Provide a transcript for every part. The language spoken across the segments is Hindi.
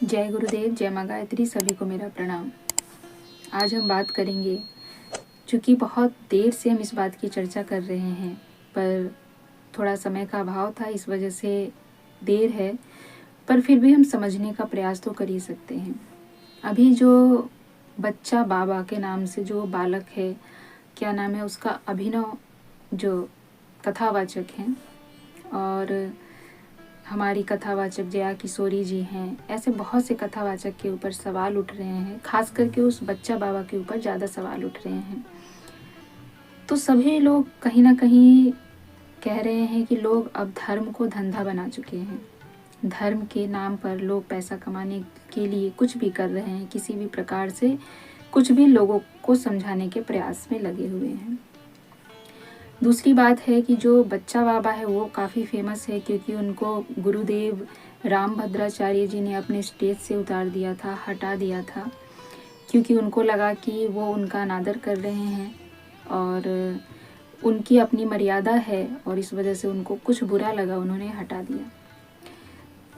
जय गुरुदेव, जय माँ गायत्री, सभी को मेरा प्रणाम। आज हम बात करेंगे, चूँकि बहुत देर से हम इस बात की चर्चा कर रहे हैं, पर थोड़ा समय का अभाव था, इस वजह से देर है, पर फिर भी हम समझने का प्रयास तो कर ही सकते हैं। अभी जो बच्चा बाबा के नाम से जो बालक है, क्या नाम है उसका, अभिनव, जो कथावाचक हैं, और हमारी कथावाचक जया किशोरी जी हैं, ऐसे बहुत से कथावाचक के ऊपर सवाल उठ रहे हैं, खास करके उस बच्चा बाबा के ऊपर ज़्यादा सवाल उठ रहे हैं। तो सभी लोग कहीं ना कहीं कह रहे हैं कि लोग अब धर्म को धंधा बना चुके हैं। धर्म के नाम पर लोग पैसा कमाने के लिए कुछ भी कर रहे हैं, किसी भी प्रकार से कुछ भी लोगों को समझाने के प्रयास में लगे हुए हैं। दूसरी बात है कि जो बच्चा बाबा है वो काफ़ी फेमस है, क्योंकि उनको गुरुदेव रामभद्राचार्य जी ने अपने स्टेज से उतार दिया था, हटा दिया था, क्योंकि उनको लगा कि वो उनका अनादर कर रहे हैं और उनकी अपनी मर्यादा है, और इस वजह से उनको कुछ बुरा लगा, उन्होंने हटा दिया।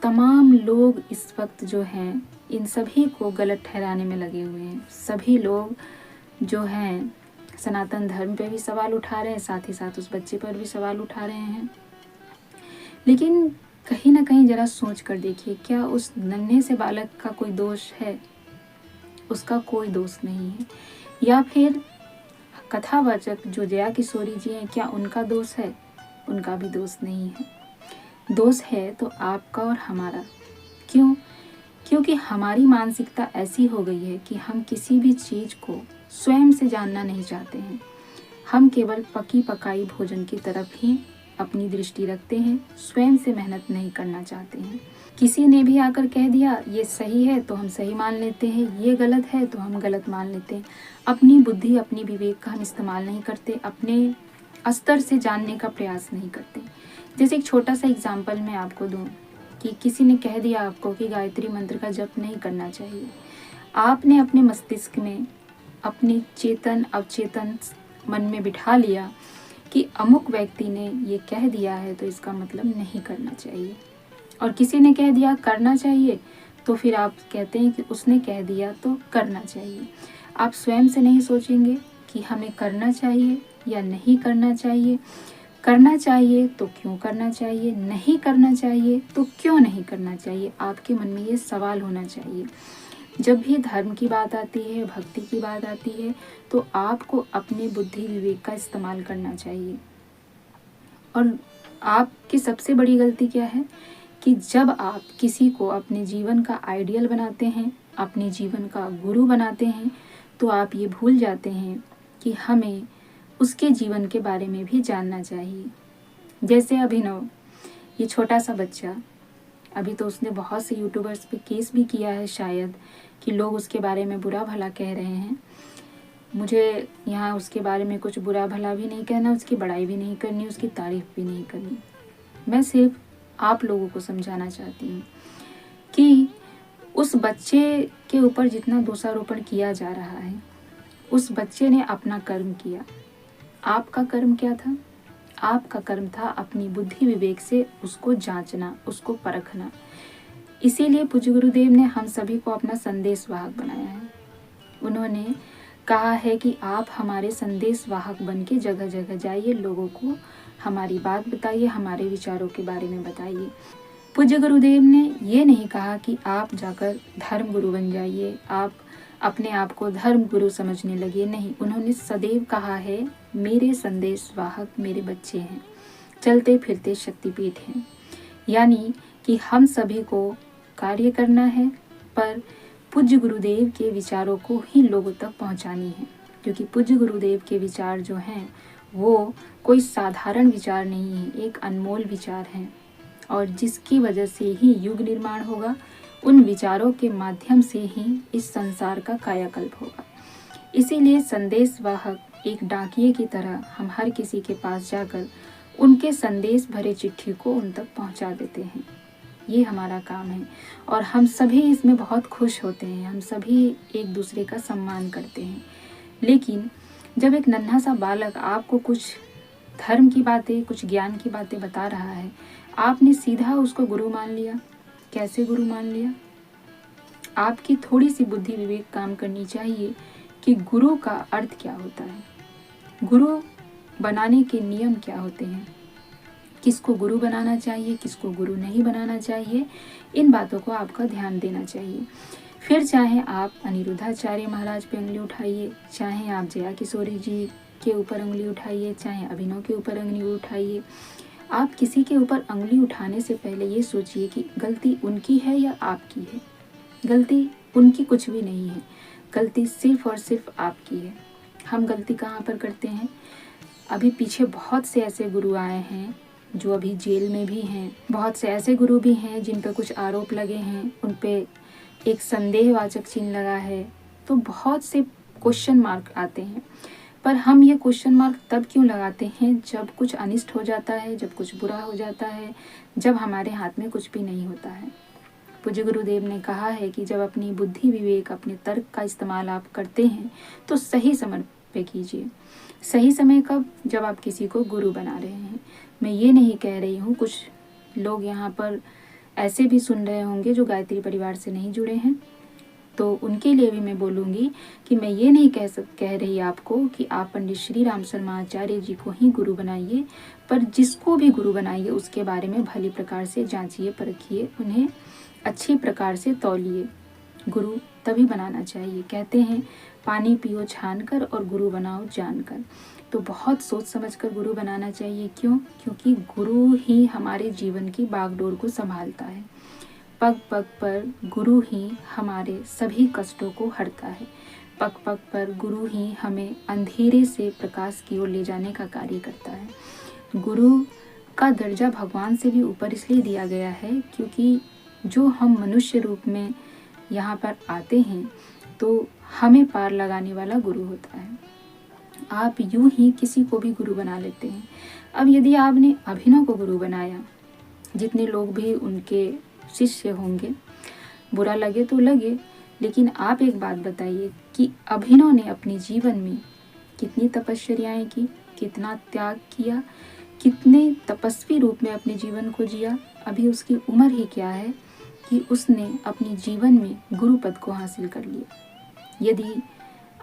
तमाम लोग इस वक्त जो हैं, इन सभी को गलत ठहराने में लगे हुए हैं। सभी लोग जो हैं सनातन धर्म पे भी सवाल उठा रहे हैं, साथ ही साथ उस बच्चे पर भी सवाल उठा रहे हैं। लेकिन कहीं ना कहीं जरा सोच कर देखिए, क्या उस नन्हे से बालक का कोई दोष है? उसका कोई दोष नहीं है। या फिर कथावाचक जो जया किशोरी जी हैं, क्या उनका दोष है? उनका भी दोष नहीं है। दोष है तो आपका और हमारा। क्यों? क्योंकि हमारी मानसिकता ऐसी हो गई है कि हम किसी भी चीज़ को स्वयं से जानना नहीं चाहते हैं। हम केवल पकी पकाई भोजन की तरफ ही अपनी दृष्टि रखते हैं, स्वयं से मेहनत नहीं करना चाहते हैं। किसी ने भी आकर कह दिया ये सही है तो हम सही मान लेते हैं, ये गलत है तो हम गलत मान लेते हैं। अपनी बुद्धि, अपनी विवेक का हम इस्तेमाल नहीं करते, अपने स्तर से जानने का प्रयास नहीं करते। जैसे एक छोटा सा एग्जाम्पल मैं आपको दूँ कि किसी ने कह दिया आपको कि गायत्री मंत्र का जप नहीं करना चाहिए। आपने अपने मस्तिष्क में, अपने चेतन अवचेतन मन में बिठा लिया कि अमुक व्यक्ति ने ये कह दिया है तो इसका मतलब नहीं करना चाहिए, और किसी ने कह दिया करना चाहिए तो फिर आप कहते हैं कि उसने कह दिया तो करना चाहिए। आप स्वयं से नहीं सोचेंगे कि हमें करना चाहिए या नहीं करना चाहिए। करना चाहिए तो क्यों करना चाहिए, नहीं करना चाहिए तो क्यों नहीं करना चाहिए। आपके मन में ये सवाल होना चाहिए। जब भी धर्म की बात आती है, भक्ति की बात आती है, तो आपको अपने बुद्धि विवेक का इस्तेमाल करना चाहिए। और आपकी सबसे बड़ी गलती क्या है कि जब आप किसी को अपने जीवन का आइडियल बनाते हैं, अपने जीवन का गुरु बनाते हैं, तो आप ये भूल जाते हैं कि हमें उसके जीवन के बारे में भी जानना चाहिए। जैसे अभिनव, ये छोटा सा बच्चा, अभी तो उसने बहुत से यूट्यूबर्स पे केस भी किया है शायद, कि लोग उसके बारे में बुरा भला कह रहे हैं। मुझे यहाँ उसके बारे में कुछ बुरा भला भी नहीं कहना, उसकी बड़ाई भी नहीं करनी, उसकी तारीफ भी नहीं करनी। मैं सिर्फ आप लोगों को समझाना चाहती हूँ कि उस बच्चे के ऊपर जितना दोषारोपण किया जा रहा है, उस बच्चे ने अपना कर्म किया। आपका कर्म क्या था? आपका कर्म था अपनी बुद्धि विवेक से उसको जांचना, उसको परखना। इसीलिए पूज्य गुरुदेव ने हम सभी को अपना संदेश वाहक बनाया है। उन्होंने कहा है कि आप हमारे संदेश वाहक बन के जगह जगह जाइए, लोगों को हमारी बात बताइए, हमारे विचारों के बारे में बताइए। पूज्य गुरुदेव ने ये नहीं कहा कि आप जाकर धर्म गुरु बन जाइए, आप अपने आप को धर्म गुरु समझने लगे। नहीं, उन्होंने सदैव कहा है मेरे संदेश वाहक मेरे बच्चे हैं, चलते फिरते शक्तिपीठ हैं। यानी कि हम सभी को कार्य करना है, पर पूज्य गुरुदेव के विचारों को ही लोगों तक पहुंचानी है, क्योंकि पूज्य गुरुदेव के विचार जो हैं वो कोई साधारण विचार नहीं है, एक अनमोल विचार हैं, और जिसकी वजह से ही युग निर्माण होगा। उन विचारों के माध्यम से ही इस संसार का कायाकल्प होगा। इसीलिए संदेश वाहक एक डाकिये की तरह हम हर किसी के पास जाकर उनके संदेश भरे चिट्ठी को उन तक पहुंचा देते हैं। ये हमारा काम है, और हम सभी इसमें बहुत खुश होते हैं, हम सभी एक दूसरे का सम्मान करते हैं। लेकिन जब एक नन्हा सा बालक आपको कुछ धर्म की बातें, कुछ ज्ञान की बातें बता रहा है, आपने सीधा उसको गुरु मान लिया। कैसे गुरु मान लिया? आपकी थोड़ी सी बुद्धि विवेक काम करनी चाहिए कि गुरु का अर्थ क्या होता है, गुरु बनाने के नियम क्या होते हैं, किसको गुरु बनाना चाहिए, किसको गुरु नहीं बनाना चाहिए। इन बातों को आपका ध्यान देना चाहिए। फिर चाहे आप अनिरुद्धाचार्य महाराज पे उंगली उठाइए, चाहे आप जया किशोरी जी के ऊपर उंगली उठाइए, चाहे अभिनव के ऊपर उंगली उठाइए, आप किसी के ऊपर उंगली उठाने से पहले ये सोचिए कि गलती उनकी है या आपकी है। गलती उनकी कुछ भी नहीं है, गलती सिर्फ और सिर्फ आपकी है। हम गलती कहाँ पर करते हैं? अभी पीछे बहुत से ऐसे गुरु आए हैं जो अभी जेल में भी हैं, बहुत से ऐसे गुरु भी हैं जिन पर कुछ आरोप लगे हैं, उन पे एक संदेहवाचक चिन्ह लगा है, तो बहुत से क्वेश्चन मार्क आते हैं। पर हम ये क्वेश्चन मार्क तब क्यों लगाते हैं जब कुछ अनिष्ट हो जाता है, जब कुछ बुरा हो जाता है, जब हमारे हाथ में कुछ भी नहीं होता है। पूज्य गुरुदेव ने कहा है कि जब अपनी बुद्धि विवेक अपने तर्क का इस्तेमाल आप करते हैं तो सही समय पे कीजिए। सही समय कब? जब आप किसी को गुरु बना रहे हैं। मैं ये नहीं कह रही हूँ, कुछ लोग यहाँ पर ऐसे भी सुन रहे होंगे जो गायत्री परिवार से नहीं जुड़े हैं, तो उनके लिए भी मैं बोलूँगी कि मैं ये नहीं कह रही आपको कि आप पंडित श्री राम शर्मा आचार्य जी को ही गुरु बनाइए, पर जिसको भी गुरु बनाइए उसके बारे में भली प्रकार से जांचिए, परखिए, उन्हें अच्छी प्रकार से तौलिए। गुरु तभी बनाना चाहिए। कहते हैं पानी पियो छान कर और गुरु बनाओ जान कर। तो बहुत सोच समझ कर गुरु बनाना चाहिए। क्यों? क्योंकि गुरु ही हमारे जीवन की बागडोर को संभालता है। पग पग पर गुरु ही हमारे सभी कष्टों को हरता है। पग पग पर गुरु ही हमें अंधेरे से प्रकाश की ओर ले जाने का कार्य करता है। गुरु का दर्जा भगवान से भी ऊपर इसलिए दिया गया है क्योंकि जो हम मनुष्य रूप में यहाँ पर आते हैं तो हमें पार लगाने वाला गुरु होता है। आप यूं ही किसी को भी गुरु बना लेते हैं। अब यदि आपने अभिनव को गुरु बनाया, जितने लोग भी उनके शिष्य होंगे, बुरा लगे तो लगे, लेकिन आप एक बात बताइए कि अभिनव ने अपने जीवन में कितनी तपस्याएं की, कितना त्याग किया, कितने तपस्वी रूप में अपने जीवन को जिया। अभी उसकी उम्र ही क्या है कि उसने अपने जीवन में गुरु पद को हासिल कर लिया। यदि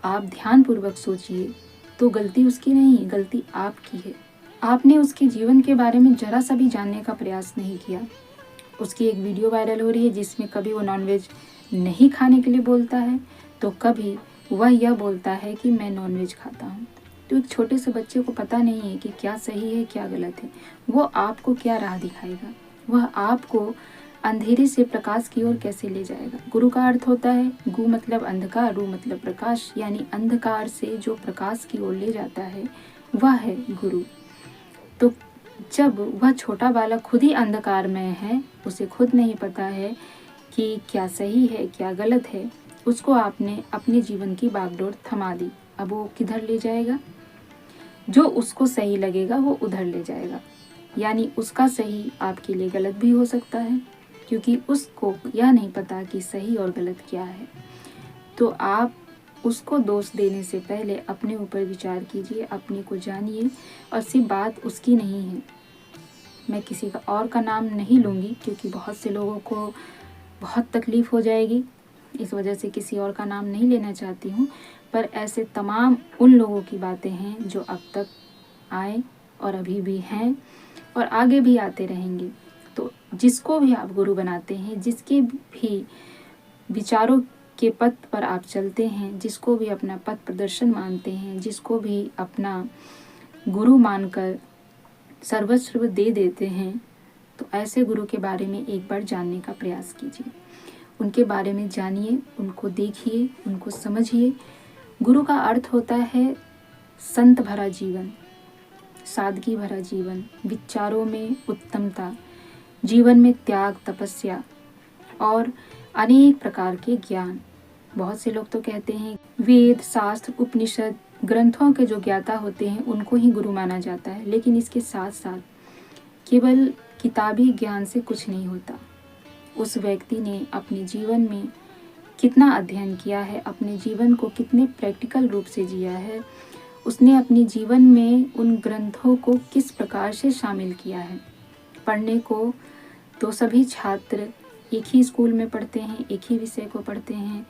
आप ध्यान पूर्वक सोचिए तो गलती उसकी नहीं है, गलती आपकी है। आपने उसके जीवन के बारे में जरा सा भी जानने का प्रयास नहीं किया। उसकी एक वीडियो वायरल हो रही है जिसमें कभी वो नॉनवेज नहीं खाने के लिए बोलता है तो कभी वह यह बोलता है कि मैं नॉनवेज खाता हूँ। तो एक छोटे से बच्चे को पता नहीं है कि क्या सही है क्या गलत है। वो आपको क्या राह दिखाएगा, वह आपको अंधेरे से प्रकाश की ओर कैसे ले जाएगा। गुरु का अर्थ होता है गु मतलब अंधकार, रू मतलब प्रकाश, यानी अंधकार से जो प्रकाश की ओर ले जाता है वह है गुरु। तो जब वह छोटा बालक खुद ही अंधकार में है, उसे खुद नहीं पता है कि क्या सही है क्या गलत है, उसको आपने अपने जीवन की बागडोर थमा दी। अब वो किधर ले जाएगा? जो उसको सही लगेगा वो उधर ले जाएगा, यानी उसका सही आपके लिए गलत भी हो सकता है क्योंकि उसको यह नहीं पता कि सही और गलत क्या है। तो आप उसको दोष देने से पहले अपने ऊपर विचार कीजिए, अपने को जानिए। और सिर्फ बात उसकी नहीं है, मैं किसी का और का नाम नहीं लूँगी क्योंकि बहुत से लोगों को बहुत तकलीफ़ हो जाएगी, इस वजह से किसी और का नाम नहीं लेना चाहती हूँ। पर ऐसे तमाम उन लोगों की बातें हैं जो अब तक आए और अभी भी हैं और आगे भी आते रहेंगे। तो जिसको भी आप गुरु बनाते हैं, जिसके भी विचारों के पथ पर आप चलते हैं, जिसको भी अपना पथ प्रदर्शन मानते हैं, जिसको भी अपना गुरु मानकर सर्वस्व दे देते हैं, तो ऐसे गुरु के बारे में एक बार जानने का प्रयास कीजिए। उनके बारे में जानिए, उनको देखिए, उनको समझिए। गुरु का अर्थ होता है संत भरा जीवन, सादगी भरा जीवन, विचारों में उत्तमता, जीवन में त्याग, तपस्या और अनेक प्रकार के ज्ञान। बहुत से लोग तो कहते हैं वेद, शास्त्र, उपनिषद ग्रंथों के जो ज्ञाता होते हैं उनको ही गुरु माना जाता है, लेकिन इसके साथ साथ केवल किताबी ज्ञान से कुछ नहीं होता। उस व्यक्ति ने अपने जीवन में कितना अध्ययन किया है, अपने जीवन को कितने प्रैक्टिकल रूप से जिया है, उसने अपने जीवन में उन ग्रंथों को किस प्रकार से शामिल किया है। पढ़ने को तो सभी छात्र एक ही स्कूल में पढ़ते हैं, एक ही विषय को पढ़ते हैं,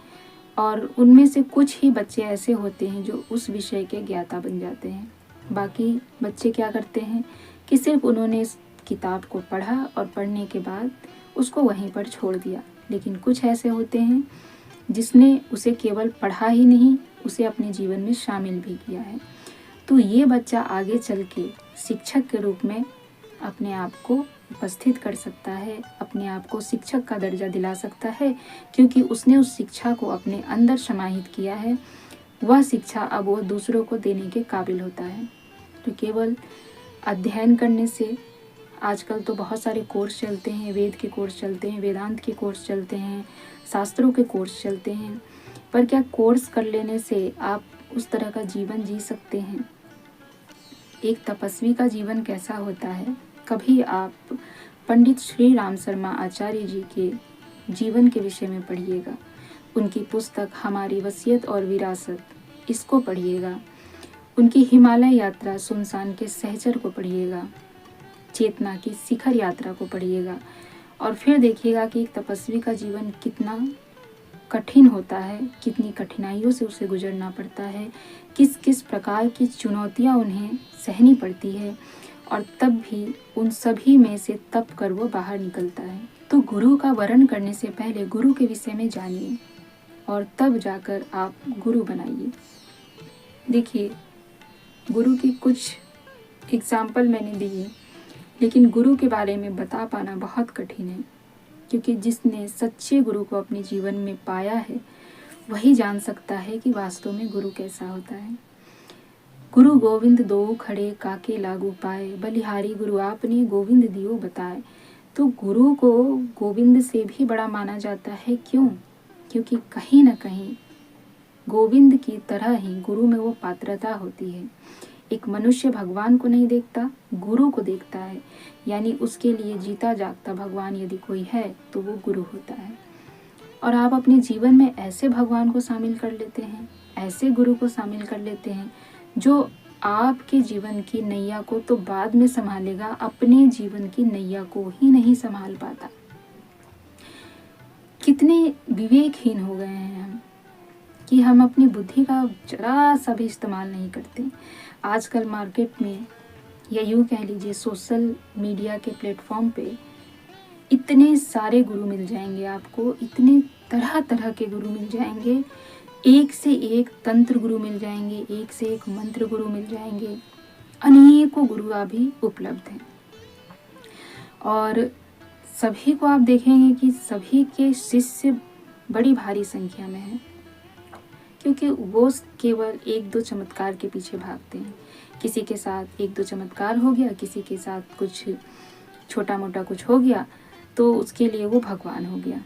और उनमें से कुछ ही बच्चे ऐसे होते हैं जो उस विषय के ज्ञाता बन जाते हैं। बाकी बच्चे क्या करते हैं कि सिर्फ उन्होंने इस किताब को पढ़ा और पढ़ने के बाद उसको वहीं पर छोड़ दिया। लेकिन कुछ ऐसे होते हैं जिसने उसे केवल पढ़ा ही नहीं, उसे अपने जीवन में शामिल भी किया है। तो ये बच्चा आगे चल के शिक्षक के रूप में अपने आप को उपस्थित कर सकता है, अपने आप को शिक्षक का दर्जा दिला सकता है, क्योंकि उसने उस शिक्षा को अपने अंदर समाहित किया है। वह शिक्षा अब वो दूसरों को देने के काबिल होता है। तो केवल अध्ययन करने से, आजकल तो बहुत सारे कोर्स चलते हैं, वेद के कोर्स चलते हैं, वेदांत के कोर्स चलते हैं, शास्त्रों के कोर्स चलते हैं, पर क्या कोर्स कर लेने से आप उस तरह का जीवन जी सकते हैं? एक तपस्वी का जीवन कैसा होता है, कभी आप पंडित श्री राम शर्मा आचार्य जी के जीवन के विषय में पढ़िएगा। उनकी पुस्तक हमारी वसीयत और विरासत, इसको पढ़िएगा। उनकी हिमालय यात्रा सुनसान के सहचर को पढ़िएगा, चेतना की शिखर यात्रा को पढ़िएगा, और फिर देखिएगा कि एक तपस्वी का जीवन कितना कठिन होता है, कितनी कठिनाइयों से उसे गुजरना पड़ता है, किस किस प्रकार की चुनौतियां उन्हें सहनी पड़ती है, और तब भी उन सभी में से तप कर वो बाहर निकलता है। तो गुरु का वर्ण करने से पहले गुरु के विषय में जानिए और तब जाकर आप गुरु बनाइए। देखिए, गुरु की कुछ एग्जाम्पल मैंने दिए, लेकिन गुरु के बारे में बता पाना बहुत कठिन है, क्योंकि जिसने सच्चे गुरु को अपने जीवन में पाया है वही जान सकता है कि वास्तव में गुरु कैसा होता है। गुरु गोविंद दो खड़े काके लागू पाए, बलिहारी गुरु आपने गोविंद दियो बताए। तो गुरु को गोविंद से भी बड़ा माना जाता है। क्यों? क्योंकि कहीं ना कहीं गोविंद की तरह ही गुरु में वो पात्रता होती है। एक मनुष्य भगवान को नहीं देखता, गुरु को देखता है, यानी उसके लिए जीता जागता भगवान यदि कोई है तो वो गुरु होता है। और आप अपने जीवन में ऐसे भगवान को शामिल कर लेते हैं, ऐसे गुरु को शामिल कर लेते हैं जो आपके जीवन की नैया को तो बाद में संभालेगा, अपने जीवन की नैया को ही नहीं संभाल पाता। कितने विवेकहीन हो गए हैं हम कि हम अपनी बुद्धि का जरा सा भी इस्तेमाल नहीं करते। आजकल मार्केट में, या यूँ कह लीजिए सोशल मीडिया के प्लेटफॉर्म पे, इतने सारे गुरु मिल जाएंगे आपको, इतने तरह तरह के गुरु मिल जाएंगे, एक से एक तंत्र गुरु मिल जाएंगे, एक से एक मंत्र गुरु मिल जाएंगे, अनेकों गुरु अभी उपलब्ध हैं। और सभी को आप देखेंगे कि सभी के शिष्य बड़ी भारी संख्या में हैं, क्योंकि वो केवल एक दो चमत्कार के पीछे भागते हैं। किसी के साथ एक दो चमत्कार हो गया, किसी के साथ कुछ छोटा मोटा कुछ हो गया, तो उसके लिए वो भगवान हो गया।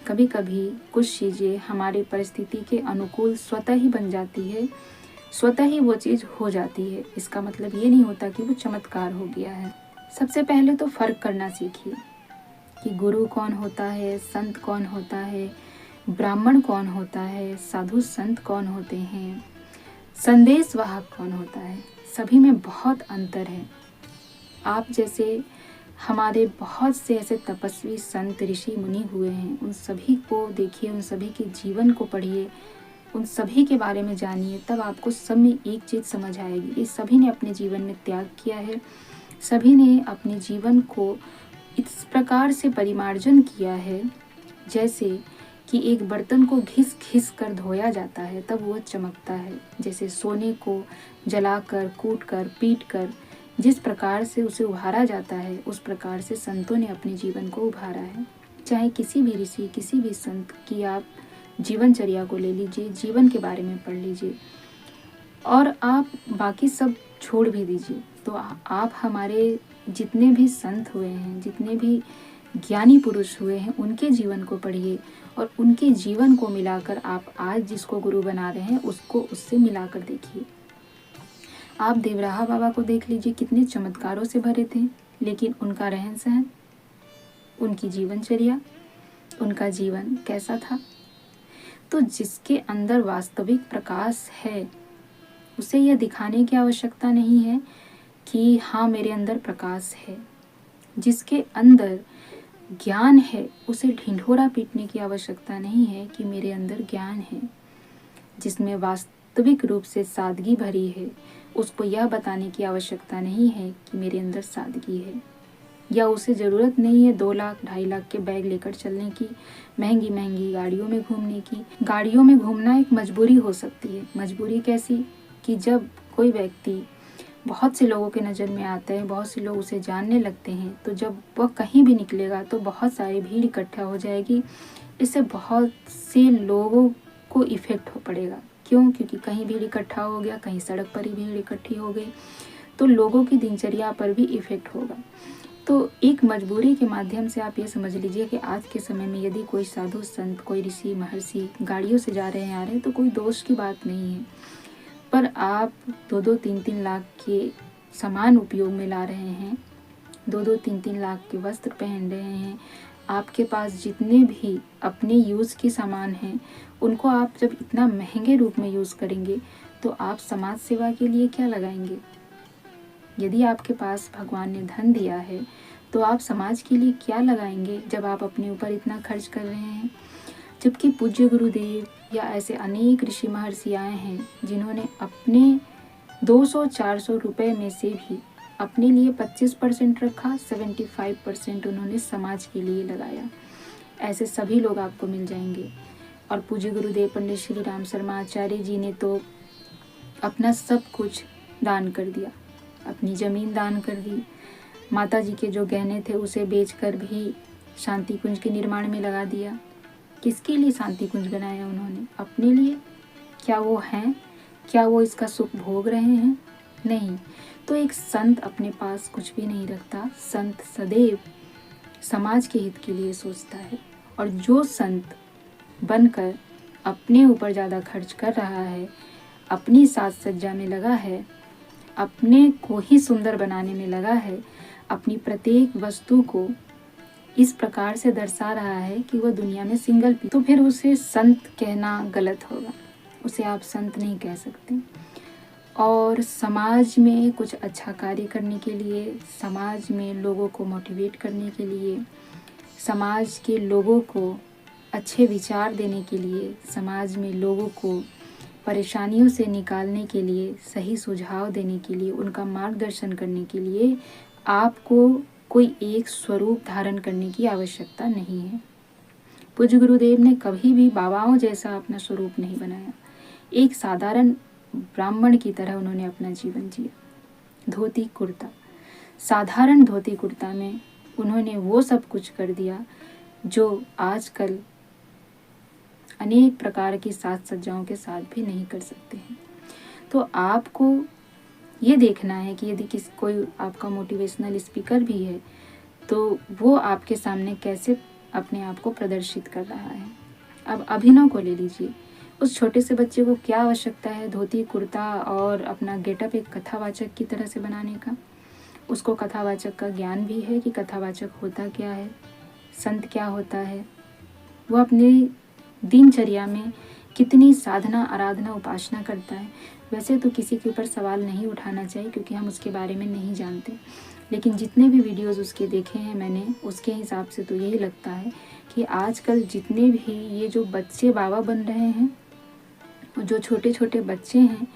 कभी कभी कुछ चीज़ें हमारी परिस्थिति के अनुकूल स्वतः ही बन जाती है, स्वतः ही वो चीज़ हो जाती है। इसका मतलब ये नहीं होता कि वो चमत्कार हो गया है। सबसे पहले तो फर्क करना सीखिए कि गुरु कौन होता है, संत कौन होता है, ब्राह्मण कौन होता है, साधु संत कौन होते हैं, संदेश वाहक कौन होता है। सभी में बहुत अंतर है। आप जैसे हमारे बहुत से ऐसे तपस्वी संत ऋषि मुनि हुए हैं, उन सभी को देखिए, उन सभी के जीवन को पढ़िए, उन सभी के बारे में जानिए, तब आपको सब में एक चीज़ समझ आएगी। ये सभी ने अपने जीवन में त्याग किया है, सभी ने अपने जीवन को इस प्रकार से परिमार्जन किया है जैसे कि एक बर्तन को घिस घिस कर धोया जाता है तब वो चमकता है। जैसे सोने को जलाकर, कूटकर, पीटकर जिस प्रकार से उसे उभारा जाता है, उस प्रकार से संतों ने अपने जीवन को उभारा है। चाहे किसी भी ऋषि, किसी भी संत की आप जीवनचर्या को ले लीजिए, जीवन के बारे में पढ़ लीजिए, और आप बाकी सब छोड़ भी दीजिए। तो आप हमारे जितने भी संत हुए हैं, जितने भी ज्ञानी पुरुष हुए हैं, उनके जीवन को पढ़िए और उनके जीवन को मिलाकर आप आज जिसको गुरु बना रहे हैं उसको उससे मिलाकर देखिए। आप देवराहा बाबा को देख लीजिए, कितने चमत्कारों से भरे थे, लेकिन उनका रहन सहन, उनकी जीवनचर्या, उनका जीवन कैसा था? तो जिसके अंदर वास्तविक प्रकाश है उसे यह दिखाने की आवश्यकता नहीं है कि हाँ मेरे अंदर प्रकाश है। जिसके अंदर ज्ञान है उसे ढिंढोरा पीटने की आवश्यकता नहीं है कि मेरे अंदर ज्ञान है। जिसमें वास्तविक रूप से सादगी भरी है, उसको यह बताने की आवश्यकता नहीं है कि मेरे अंदर सादगी है। या उसे ज़रूरत नहीं है 2 लाख 2.5 लाख के बैग लेकर चलने की, महंगी महंगी गाड़ियों में घूमने की। गाड़ियों में घूमना एक मजबूरी हो सकती है। मजबूरी कैसी? कि जब कोई व्यक्ति बहुत से लोगों के नज़र में आता है, बहुत से लोग उसे जानने लगते हैं, तो जब वह कहीं भी निकलेगा तो बहुत सारी भीड़ इकट्ठा हो जाएगी। इससे बहुत से लोगों को इफ़ेक्ट हो पड़ेगा। क्यों? क्योंकि कहीं भीड़ इकट्ठा हो गया, कहीं सड़क पर ही भीड़ इकट्ठी हो गई, तो लोगों की दिनचर्या पर भी इफ़ेक्ट होगा। तो एक मजबूरी के माध्यम से आप ये समझ लीजिए कि आज के समय में यदि कोई साधु संत, कोई ऋषि महर्षि गाड़ियों से जा रहे हैं, आ रहे हैं, तो कोई दोष की बात नहीं है। पर आप 2-2, 3-3 लाख के सामान उपयोग में ला रहे हैं, 2-2, 3-3 लाख के वस्त्र पहन रहे हैं, आपके पास जितने भी अपने यूज़ के सामान हैं, उनको आप जब इतना महंगे रूप में यूज़ करेंगे, तो आप समाज सेवा के लिए क्या लगाएंगे? यदि आपके पास भगवान ने धन दिया है, तो आप समाज के लिए क्या लगाएंगे जब आप अपने ऊपर इतना खर्च कर रहे हैं? जबकि पूज्य गुरुदेव या ऐसे अनेक ऋषि महर्षि आए हैं जिन्होंने अपने 200-400 रुपए में से भी अपने लिए 25% रखा, 75% उन्होंने समाज के लिए लगाया। ऐसे सभी लोग आपको मिल जाएंगे। और पूज्य गुरुदेव पंडित श्री राम शर्मा आचार्य जी ने तो अपना सब कुछ दान कर दिया, अपनी ज़मीन दान कर दी, माता जी के जो गहने थे उसे बेचकर भी शांति कुंज के निर्माण में लगा दिया। किसके लिए शांति कुंज बनाया उन्होंने? अपने लिए। क्या वो हैं? क्या वो इसका सुख भोग रहे हैं? नहीं। तो एक संत अपने पास कुछ भी नहीं रखता। संत सदैव समाज के हित के लिए सोचता है। और जो संत बनकर अपने ऊपर ज़्यादा खर्च कर रहा है, अपनी साज सज्जा में लगा है, अपने को ही सुंदर बनाने में लगा है, अपनी प्रत्येक वस्तु को इस प्रकार से दर्शा रहा है कि वह दुनिया में सिंगल पीस, तो फिर उसे संत कहना गलत होगा। उसे आप संत नहीं कह सकते। और समाज में कुछ अच्छा कार्य करने के लिए, समाज में लोगों को मोटिवेट करने के लिए, समाज के लोगों को अच्छे विचार देने के लिए, समाज में लोगों को परेशानियों से निकालने के लिए, सही सुझाव देने के लिए, उनका मार्गदर्शन करने के लिए आपको कोई एक स्वरूप धारण करने की आवश्यकता नहीं है। पूज्य गुरुदेव ने कभी भी बाबाओं जैसा अपना स्वरूप नहीं बनाया। एक साधारण ब्राह्मण की तरह उन्होंने अपना जीवन जिया। धोती कुर्ता, साधारण धोती कुर्ता में उन्होंने वो सब कुछ कर दिया जो आजकल अनेक प्रकार की साज सज्जाओं के साथ भी नहीं कर सकते हैं। तो आपको ये देखना है कि यदि कोई आपका मोटिवेशनल स्पीकर भी है, तो वो आपके सामने कैसे अपने आप को प्रदर्शित कर रहा है। अब अभिनव को ले लीजिए। उस छोटे से बच्चे को क्या आवश्यकता है धोती कुर्ता और अपना गेटअप एक कथावाचक की तरह से बनाने का? उसको कथावाचक का ज्ञान भी है कि कथावाचक होता क्या है, संत क्या होता है। वो अपने दिनचर्या में कितनी साधना, आराधना, उपासना करता है। वैसे तो किसी के ऊपर सवाल नहीं उठाना चाहिए क्योंकि हम उसके बारे में नहीं जानते, लेकिन जितने भी वीडियोस उसके देखे हैं मैंने, उसके हिसाब से तो यही लगता है कि आजकल जितने भी ये जो बच्चे बाबा बन रहे हैं, जो छोटे छोटे बच्चे हैं,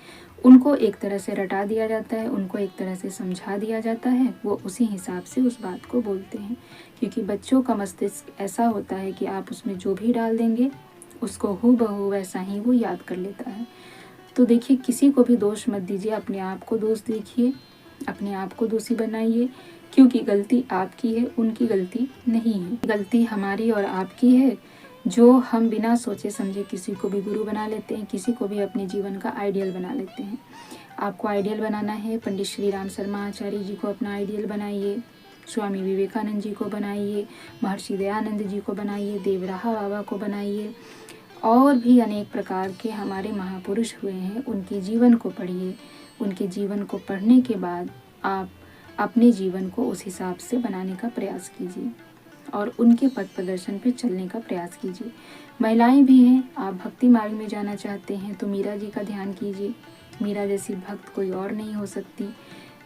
उनको एक तरह से रटा दिया जाता है, उनको एक तरह से समझा दिया जाता है, वो उसी हिसाब से उस बात को बोलते हैं। क्योंकि बच्चों का मस्तिष्क ऐसा होता है कि आप उसमें जो भी डाल देंगे उसको हूबहू वैसा ही वो याद कर लेता है। तो देखिए, किसी को भी दोष मत दीजिए, अपने आप को दोष देखिए, अपने आप को दोषी बनाइए, क्योंकि गलती आपकी है, उनकी गलती नहीं है। गलती हमारी और आपकी है जो हम बिना सोचे समझे किसी को भी गुरु बना लेते हैं, किसी को भी अपने जीवन का आइडियल बना लेते हैं। आपको आइडियल बनाना है, पंडित श्री राम शर्मा आचार्य जी को अपना आइडियल बनाइए, स्वामी विवेकानंद जी को बनाइए, महर्षि दयानंद जी को बनाइए, देवराहा बाबा को बनाइए, और भी अनेक प्रकार के हमारे महापुरुष हुए हैं, उनके जीवन को पढ़िए। उनके जीवन को पढ़ने के बाद आप अपने जीवन को उस हिसाब से बनाने का प्रयास कीजिए और उनके पथ प्रदर्शन पे चलने का प्रयास कीजिए। महिलाएं भी हैं, आप भक्ति मार्ग में जाना चाहते हैं तो मीरा जी का ध्यान कीजिए। मीरा जैसी भक्त कोई और नहीं हो सकती।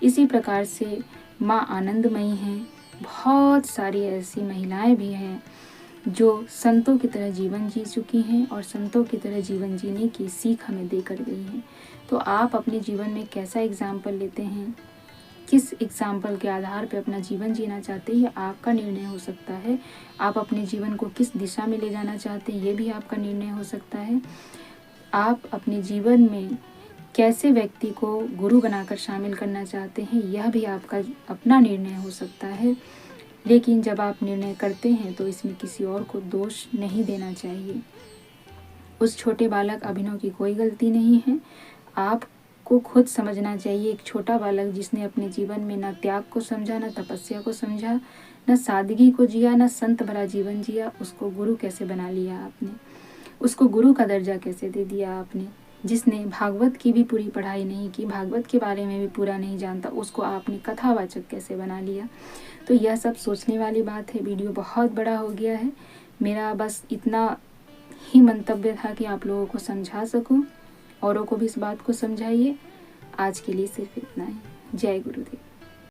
इसी प्रकार से माँ आनंदमयी हैं, बहुत सारी ऐसी महिलाएं भी हैं जो संतों की तरह जीवन जी चुकी हैं और संतों की तरह जीवन जीने की सीख हमें देकर गई हैं। तो आप अपने जीवन में कैसा एग्जाम्पल लेते हैं, किस एग्जाम्पल के आधार पर अपना जीवन जीना चाहते हैं, ये आपका निर्णय हो सकता है। आप अपने जीवन को किस दिशा में ले जाना चाहते हैं, ये भी आपका निर्णय हो सकता है। आप अपने जीवन में कैसे व्यक्ति को गुरु बनाकर शामिल करना चाहते हैं, यह भी आपका अपना निर्णय हो सकता है। लेकिन जब आप निर्णय करते हैं तो इसमें किसी और को दोष नहीं देना चाहिए। उस छोटे बालक अभिनव की कोई गलती नहीं है। आपको खुद समझना चाहिए, एक छोटा बालक जिसने अपने जीवन में न त्याग को समझा, न तपस्या को समझा, न सादगी को जिया, न संत भरा जीवन जिया, उसको गुरु कैसे बना लिया आपने, उसको गुरु का दर्जा कैसे दे दिया आपने। जिसने भागवत की भी पूरी पढ़ाई नहीं की, भागवत के बारे में भी पूरा नहीं जानता, उसको आपने कथावाचक कैसे बना लिया। तो यह सब सोचने वाली बात है। वीडियो बहुत बड़ा हो गया है, मेरा बस इतना ही मंतव्य था कि आप लोगों को समझा सकूं, औरों को भी इस बात को समझाइए। आज के लिए सिर्फ इतना ही। जय गुरुदेव।